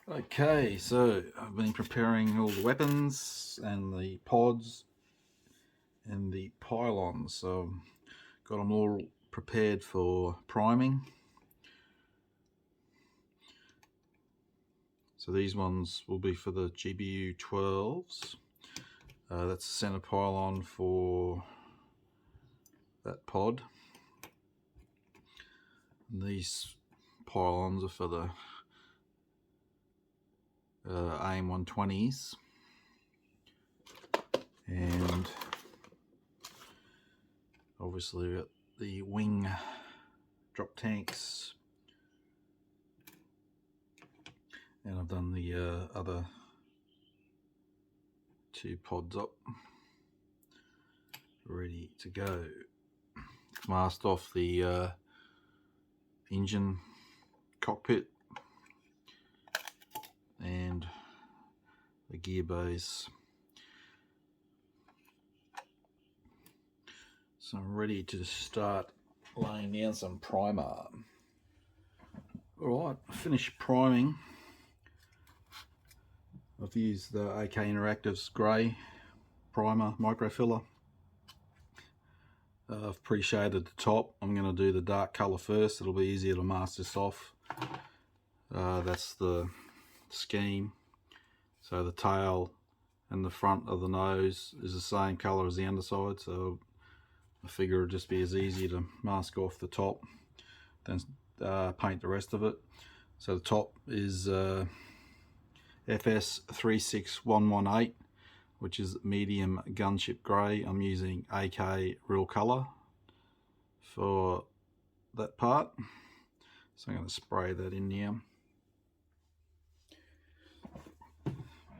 Okay, so I've been preparing all the weapons and the pods and the pylons. So got them all prepared for priming. So these ones will be for the GBU 12s. That's the center pylon for that pod. And these pylons are for the AIM 120s. And obviously we've got the wing drop tanks. And I've done the other two pods up, ready to go. Masked off the engine cockpit and the gear base. So I'm ready to start laying down some primer. Alright, finished priming. I've used the AK Interactive's grey primer microfiller. I've pre-shaded the top. I'm going to do the dark colour first. It'll be easier to mask this off. That's the scheme. So the tail and the front of the nose is the same colour as the underside, so I figure it'd just be as easy to mask off the top than paint the rest of it. So the top is FS36118, which is medium gunship grey. I'm using AK real colour for that part, so I'm going to spray that in now.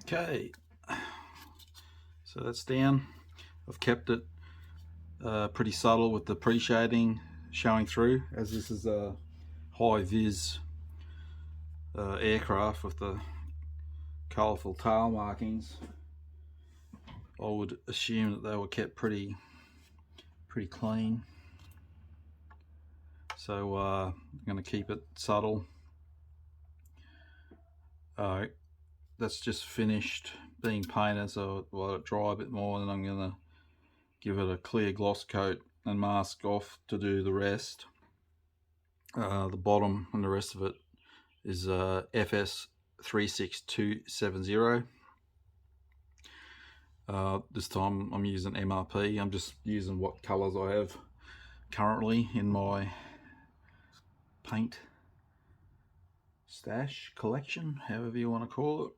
Okay, so that's down. I've kept it pretty subtle with the pre-shading showing through, as this is a high-vis aircraft with the colourful tail markings. I would assume that they were kept pretty clean. So I'm going to keep it subtle. That's just finished being painted, so I'll let it dry a bit more, and then I'm going to give it a clear gloss coat and mask off to do the rest. The bottom and the rest of it is FS36270. This time I'm using MRP. I'm just using what colours I have currently in my paint stash collection, however you want to call it.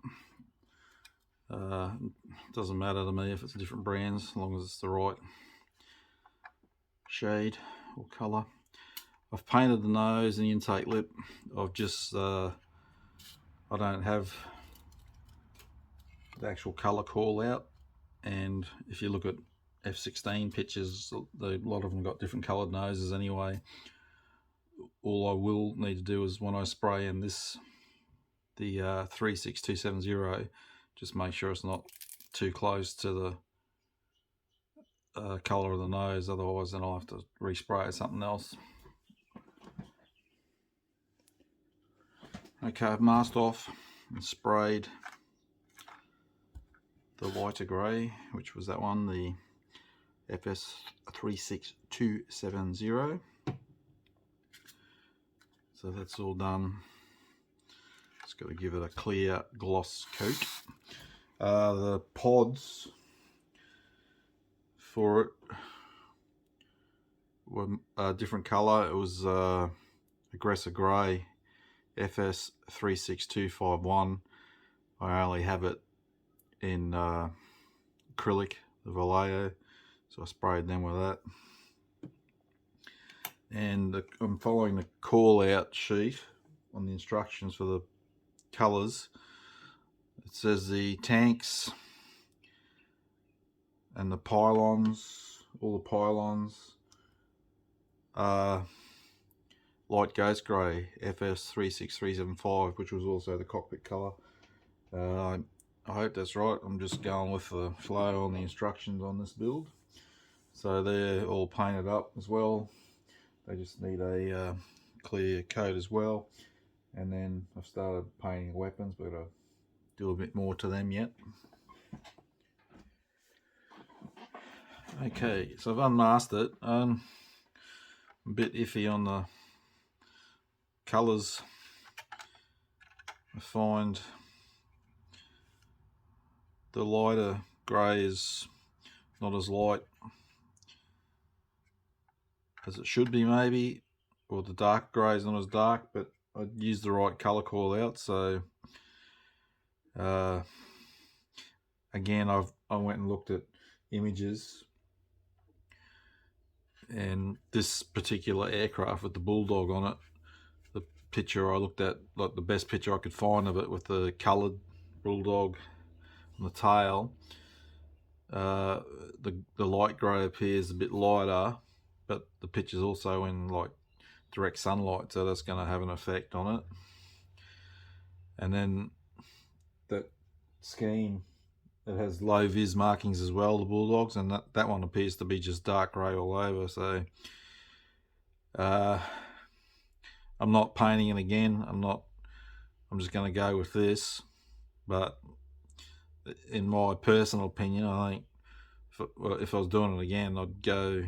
Doesn't matter to me if it's different brands, as long as it's the right shade or colour. I've painted the nose and the intake lip. I've just I don't have the actual colour call out, and if you look at F-16 pictures, a lot of them got different coloured noses anyway. All I will need to do is, when I spray in this, the 36270, just make sure it's not too close to the colour of the nose, otherwise then I'll have to respray something else. Okay, I've masked off and sprayed the lighter grey, which was that one, the FS36270. So that's all done. Just got to give it a clear gloss coat. The pods for it were a different colour. It was aggressor grey, FS36251. I only have it in acrylic, the Vallejo, so I sprayed them with that. And I'm following the call out sheet on the instructions for the colours. It says the tanks and the pylons, all the pylons, are light ghost grey, FS36375, which was also the cockpit colour. I hope that's right. I'm just going with the flow on the instructions on this build. So they're all painted up as well. They just need a clear coat as well. And then I've started painting weapons, but I'll do a bit more to them yet. Okay, so I've unmasked it. A bit iffy on the colours. I find the lighter grey is not as light as it should be, maybe, or the dark grey is not as dark, but I used the right colour call out. So again, I went and looked at images, and this particular aircraft with the bulldog on it, the picture I looked at, like the best picture I could find of it with the coloured bulldog on the tail, the light grey appears a bit lighter, but the picture's also in like direct sunlight, so that's going to have an effect on it. And then that scheme, it has low vis markings as well, the bulldogs, and that one appears to be just dark grey all over. So I'm not painting it again. I'm just going to go with this. But in my personal opinion, I think if I was doing it again, I'd go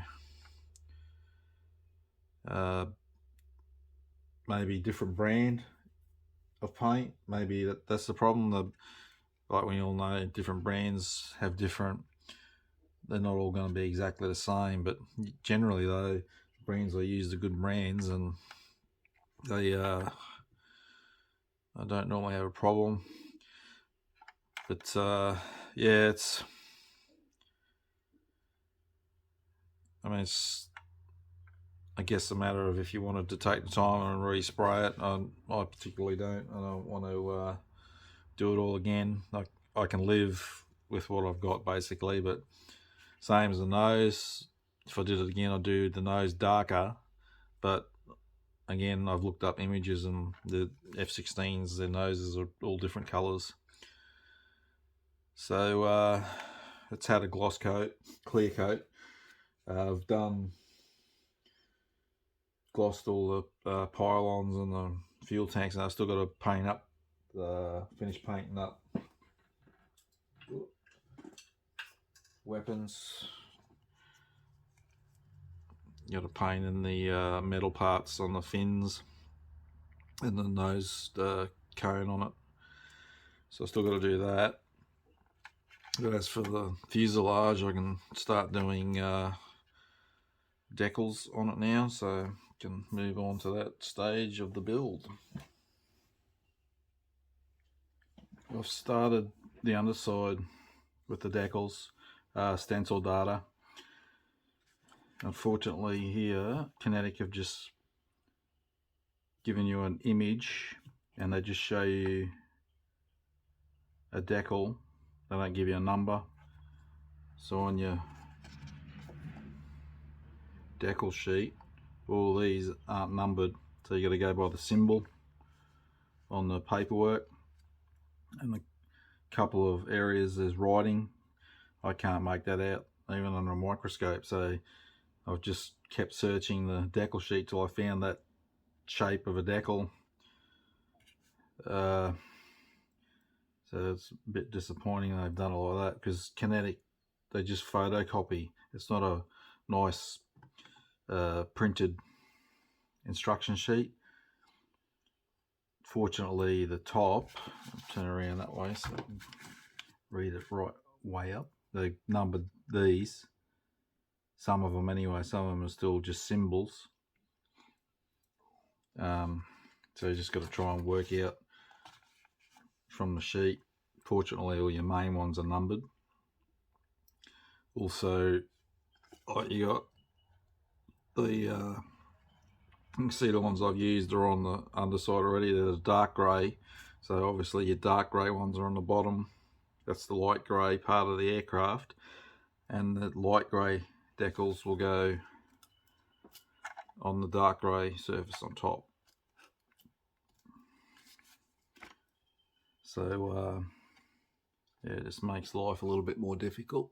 maybe different brand of paint. Maybe that's the problem. Like we all know, different brands have different, they're not all going to be exactly the same, but generally though, brands I use are good brands, and they I don't normally have a problem. But yeah, it's I guess a matter of if you wanted to take the time and respray it. I particularly don't. I don't want to do it all again. I can live with what I've got basically, but same as the nose. If I did it again, I'd do the nose darker. But again, I've looked up images, and the F-16s, their noses are all different colours. So it's had a gloss coat, clear coat. I've glossed all the pylons and the fuel tanks, and I've still got to paint up, finish painting up weapons. You got to paint in the metal parts on the fins and the nose cone on it. So I still got to do that. But as for the fuselage, I can start doing decals on it now, so I can move on to that stage of the build. I've started the underside with the decals, stencil data. Unfortunately here, Kinetic have just given you an image and they just show you a decal. They don't give you a number. So on your decal sheet, all these aren't numbered, so you got to go by the symbol on the paperwork. And a couple of areas there's writing. I can't make that out even under a microscope, so I've just kept searching the decal sheet till I found that shape of a decal. So it's a bit disappointing they've done all of that, because Kinetic, they just photocopy. It's not a nice printed instruction sheet. Fortunately, the top, I'll turn around that way so I can read it right way up. They numbered these, some of them anyway. Some of them are still just symbols. So you just got to try and work out from the sheet. Fortunately, all your main ones are numbered. Also, you got the you can see the ones I've used are on the underside already. They're the dark grey, so obviously your dark grey ones are on the bottom. That's the light grey part of the aircraft, and the light grey decals will go on the dark grey surface on top. So yeah, it just makes life a little bit more difficult.